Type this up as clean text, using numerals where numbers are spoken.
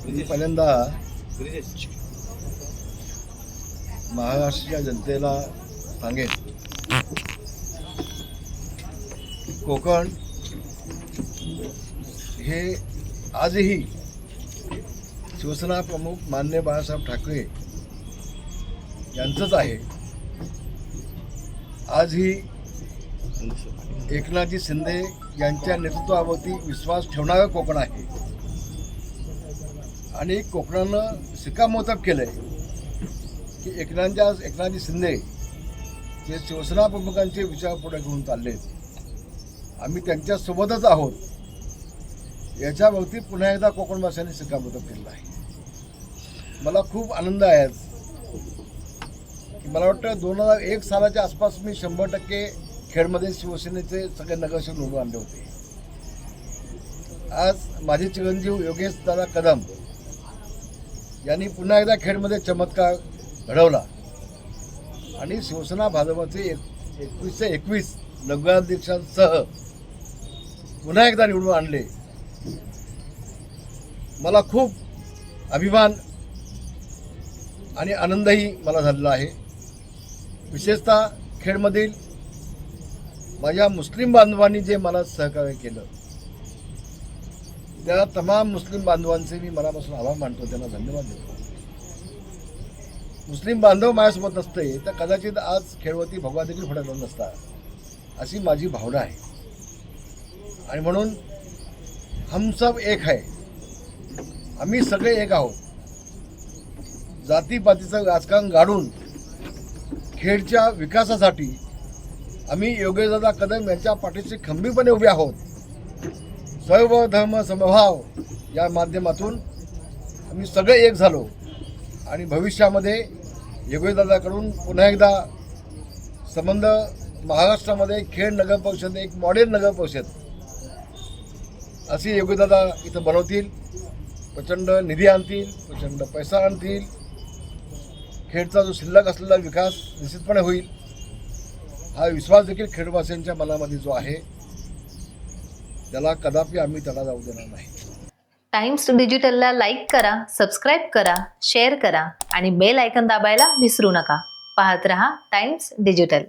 मी पहिल्यांदा महाराष्ट्राच्या जनतेला सांगेन, कोकण हे आजही शिवसेना प्रमुख माननीय बाळासाहेब ठाकरे यांचंच आहे. आजही एकनाथजी शिंदे यांच्या नेतृत्वावरती विश्वास ठेवणारं कोकण आहे आणि कोकणानं शिक्कामोर्तब केलं आहे की एकनाथजी शिंदे जे शिवसेना प्रमुखांचे विचार पुढे घेऊन चाललेत, आम्ही त्यांच्यासोबतच आहोत. याच्यावरती पुन्हा एकदा कोकणवासियांनी शिक्कामोर्तब केलेलं आहे. मला खूप आनंद आहे आज की मला वाटतं 2001 सालाच्या आसपास मी 100% खेडमध्ये शिवसेनेचे सगळे नगरसेवक निवडून आणले होते. आज माझे चिरंजीव योगेश दादा कदम यांनी पुन्हा एकदा खेडमध्ये चमत्कार घडवला आणि शिवसेना भाजपचे 21 नगराध्यक्षांसह पुन्हा एकदा निवडून आणले. मला खूप अभिमान आणि आनंदही मला झालेला आहे. विशेषतः खेडमधील माझ्या मुस्लिम बांधवांनी जे मला सहकार्य केलं, त्या तमाम मुस्लिम बांधवांचे मी मनापासून आभार मानतो, त्यांना धन्यवाद देतो. मुस्लिम बांधव माझ्यासोबत नसते तर कदाचित आज खेळवती भगवा देखील फडकला नसता, अशी माझी भावना आहे. आणि म्हणून हम सब एक है, आम्ही सगळे एक आहोत. जातीपातीचं राजकारण गाडून खेडच्या विकासासाठी आम्ही योगेशदादा कदम यांच्या पाठीशी खंबीरपणे उभे आहोत. सर्व धर्म समभाव या माध्यमातून आम्ही सगळे एक झालो आणि भविष्यामध्ये योगेशदादाकडून पुन्हा एकदा संबंध महाराष्ट्रामध्ये खेड नगर परिषद एक मॉडेल नगर परिषद अशी योगेशदादा इथं बनवतील. प्रचंड निधी आणतील, प्रचंड पैसा आणतील. खेडचा जो शिल्लक असलेला विकास निश्चितपणे होईल, हा विश्वास देखील खेडवासियांच्या मनामध्ये जो आहे त्याला कदापि आम्ही तडा जाऊ देणार नाही. टाइम्स डिजिटलला लाईक करा, सबस्क्राईब करा, शेअर करा आणि बेल आयकॉन दाबायला विसरू नका. पाहत रहा टाइम्स डिजिटल.